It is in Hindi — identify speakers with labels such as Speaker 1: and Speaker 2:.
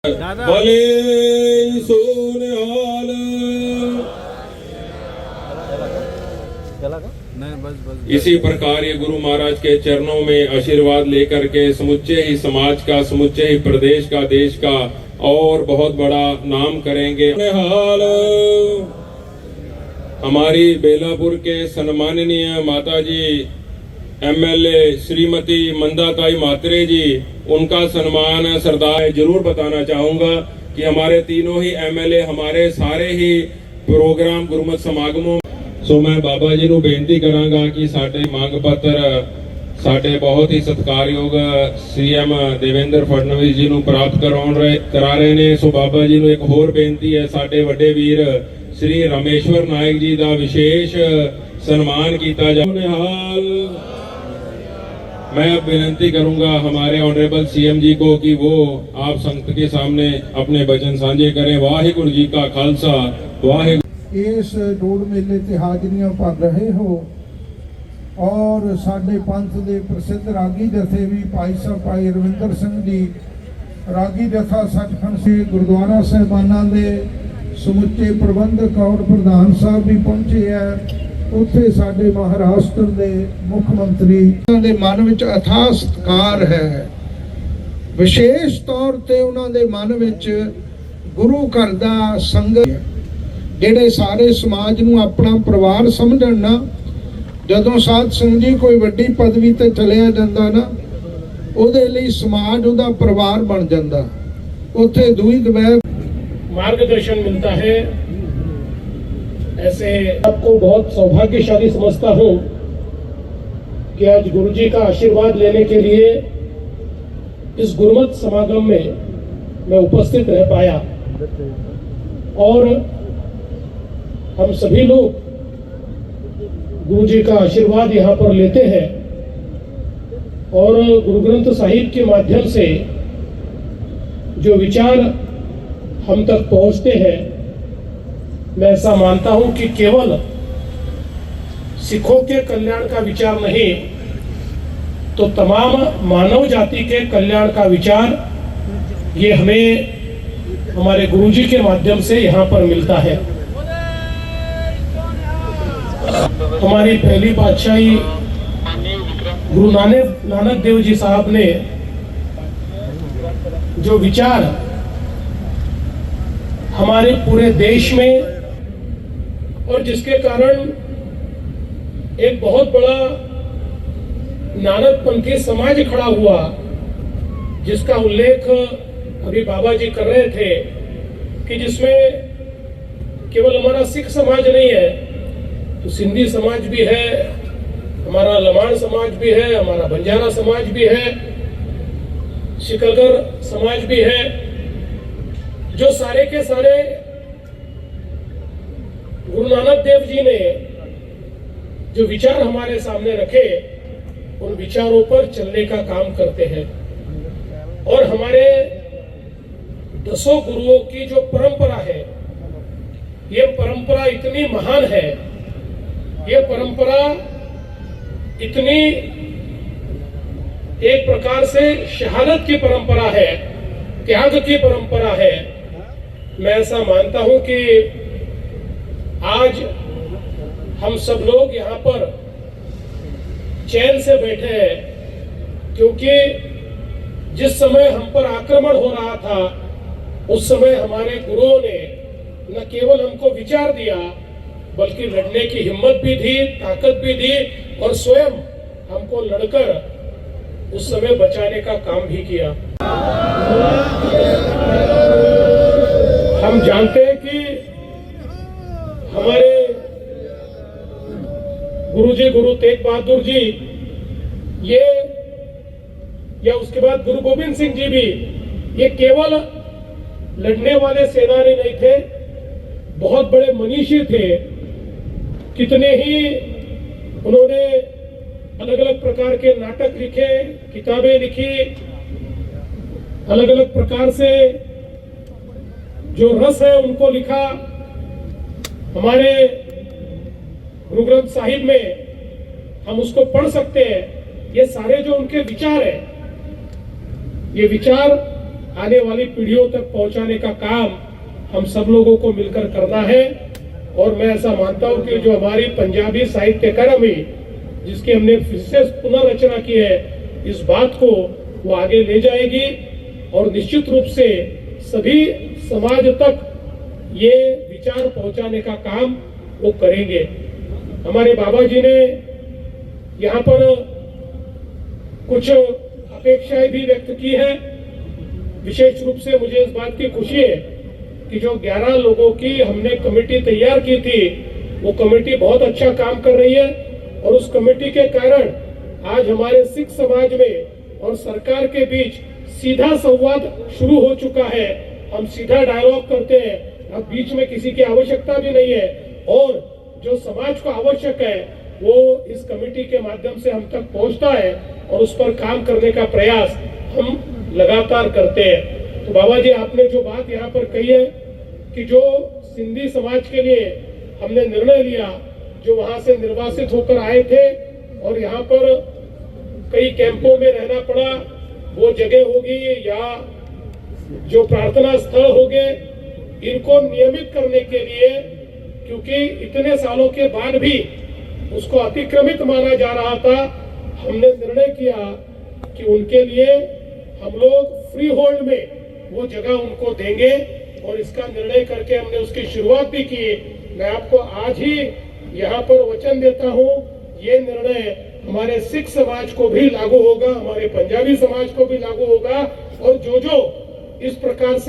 Speaker 1: भले सोनिहाल। इसी प्रकार ये गुरु महाराज के चरणों में आशीर्वाद लेकर के समुच्चे ही समाज का, समुच्चे ही प्रदेश का, देश का और बहुत बड़ा नाम करेंगे। हाल हमारी बेलापुर के सम्माननीय माता जी एमएलए श्रीमती मंदाताई मात्रे जी, उनका सम्मान सरदार जरूर बताना चाहूंगा कि हमारे तीनों ही एमएलए हमारे सारे ही प्रोग्राम गुरमत समागमों सो मैं बाबा जी ਨੂੰ ਬੇਨਤੀ ਕਰਾਂਗਾ ਕਿ ਸਾਡੇ ਮੰਗ ਪੱਤਰ ਸਾਡੇ ਬਹੁਤ ਹੀ ਸਤਿਕਾਰਯੋਗ ਸੀਐਮ ਦੇਵੇਂਦਰ ਫਡਨਵੀਸ ਜੀ ਨੂੰ ਪ੍ਰਾਪਤ ਕਰਾ ਰਹੇ ਨੇ। ਸੋ ਬਾਬਾ ਜੀ ਨੂੰ ਇੱਕ ਹੋਰ ਬੇਨਤੀ ਹੈ, ਸਾਡੇ ਵੱਡੇ ਵੀਰ श्री रामेश्वर नायक जी का विशेष सम्मान किया जाए। हाल मैं अब विनती करूंगा हमारे ऑनरेबल सीएम जी को कि वो आप संगत के सामने अपने वचन साझे करें। वाहिगुरु जी का खालसा वाहिगुरु।
Speaker 2: इस डोड़ मेले ते हाजरियां भर रहे हो और साडे पंथ दे प्रसिद्ध रागी जथे भी भाई साहब भाई रविंदर सिंह जी रागी जथा सचखंड से गुरुद्वारा साहिबाना दे समुचे प्रबंधक और प्रधान साहब भी पहुंचे है। उत्थे साडे महाराष्ट्र दे मुख्यमंत्री दे मन विच अथाह सत्कार है। विशेष तौर ते उन्हां दे मन विच गुरु घर दा संगत ਜਿਹੜੇ ਸਾਰੇ ਸਮਾਜ ਨੂੰ ਆਪਣਾ ਪਰਿਵਾਰ ਸਮਝਣ ਨਾ। ਜਦੋਂ ਸਾਧ ਸਿੰਘ ਜੀ ਕੋਈ ਵੱਡੀ ਪਦਵੀ ਤੇ ਚਲਿਆ ਜਾਂਦਾ ਨਾ, ਉਹਦੇ ਲਈ ਸਮਾਜ ਉਹਦਾ ਪਰਿਵਾਰ ਬਣ ਜਾਂਦਾ। ਉੱਥੇ ਦੂਈ ਦਵੈਰ
Speaker 3: मार्गदर्शन मिलता है। ऐसे आपको बहुत सौभाग्यशाली समझता हूँ कि आज गुरु जी का आशीर्वाद लेने के लिए इस गुरुमत समागम में मैं उपस्थित रह पाया और हम सभी लोग गुरु जी का आशीर्वाद यहाँ पर लेते हैं और गुरु ग्रंथ साहिब के माध्यम से जो विचार हम तक पहुंचते हैं, मैं ऐसा मानता हूं कि केवल सिखों के कल्याण का विचार नहीं तो तमाम मानव जाति के कल्याण का विचार ये हमें हमारे गुरुजी के माध्यम से यहाँ पर मिलता है। हमारी पहली बादशाही गुरु नानक देव जी साहब ने जो विचार हमारे पूरे देश में और जिसके कारण एक बहुत बड़ा नानकपंथी समाज खड़ा हुआ, जिसका उल्लेख अभी बाबा जी कर रहे थे कि जिसमें केवल हमारा सिख समाज नहीं है, तो सिंधी समाज भी है, हमारा लमाण समाज भी है, हमारा बंजारा समाज भी है, शिकलगर समाज भी है, जो सारे के सारे गुरु नानक देव जी ने जो विचार हमारे सामने रखे, उन विचारों पर चलने का काम करते हैं। और हमारे 10 गुरुओं की जो परंपरा है, ये परंपरा इतनी महान है, ये परंपरा इतनी एक प्रकार से शहादत की परंपरा है, त्याग की परंपरा है। मैं ऐसा मानता हूं कि आज हम सब लोग यहाँ पर चैन से बैठे हैं, क्योंकि जिस समय हम पर आक्रमण हो रहा था, उस समय हमारे गुरुओं ने न केवल हमको विचार दिया, बल्कि लड़ने की हिम्मत भी दी, ताकत भी दी और स्वयं हमको लड़कर उस समय बचाने का काम भी किया। हम जानते हैं कि हमारे गुरुजी गुरु तेग बहादुर जी ये या उसके बाद गुरु गोविंद सिंह जी भी ये केवल लड़ने वाले सेनानी नहीं थे, बहुत बड़े मनीषी थे। कितने ही उन्होंने अलग अलग प्रकार के नाटक लिखे, किताबें लिखी, अलग अलग प्रकार से जो रस है उनको लिखा। हमारे गुरु ग्रंथ साहिब में हम उसको पढ़ सकते हैं। ये सारे जो उनके विचार हैं, ये विचार आने वाली पीढ़ियों तक पहुंचाने का काम हम सब लोगों को मिलकर करना है। और मैं ऐसा मानता हूं कि जो हमारी पंजाबी साहित्य अकादमी जिसकी हमने फिर से पुनर्रचना की है, इस बात को वो आगे ले जाएगी और निश्चित रूप से सभी समाज तक ये विचार पहुंचाने का काम वो करेंगे। हमारे बाबा जी ने यहाँ पर कुछ अपेक्षाएं भी व्यक्त की है। विशेष रूप से मुझे इस बात की खुशी है कि जो 11 लोगों की हमने कमेटी तैयार की थी, वो कमेटी बहुत अच्छा काम कर रही है और उस कमेटी के कारण आज हमारे सिख समाज में और सरकार के बीच सीधा संवाद शुरू हो चुका है। हम सीधा डायलॉग करते हैं, अब बीच में किसी की आवश्यकता भी नहीं है और जो समाज को आवश्यक है वो इस कमेटी के माध्यम से हम तक पहुंचता है और उस पर काम करने का प्रयास हम लगातार करते हैं। तो बाबा जी, आपने जो बात यहाँ पर कही है कि जो सिंधी समाज के लिए हमने निर्णय लिया, जो वहां से निर्वासित होकर आए थे और यहाँ पर कई कैंपों में रहना पड़ा, वो जगह होगी या जो प्रार्थना स्थल होंगे, इनको नियमित करने के लिए, क्योंकि इतने सालों के बाद भी उसको अतिक्रमित माना जा रहा था, हमने निर्णय किया कि उनके लिए हम लोग फ्री होल्ड में वो जगह उनको देंगे और इसका निर्णय करके हमने उसकी शुरुआत भी की। मैं आपको आज ही यहाँ पर वचन देता हूँ, ये निर्णय हमारे सिख समाज को भी लागू होगा, हमारे पंजाबी समाज को भी लागू होगा और जो इस प्रकार से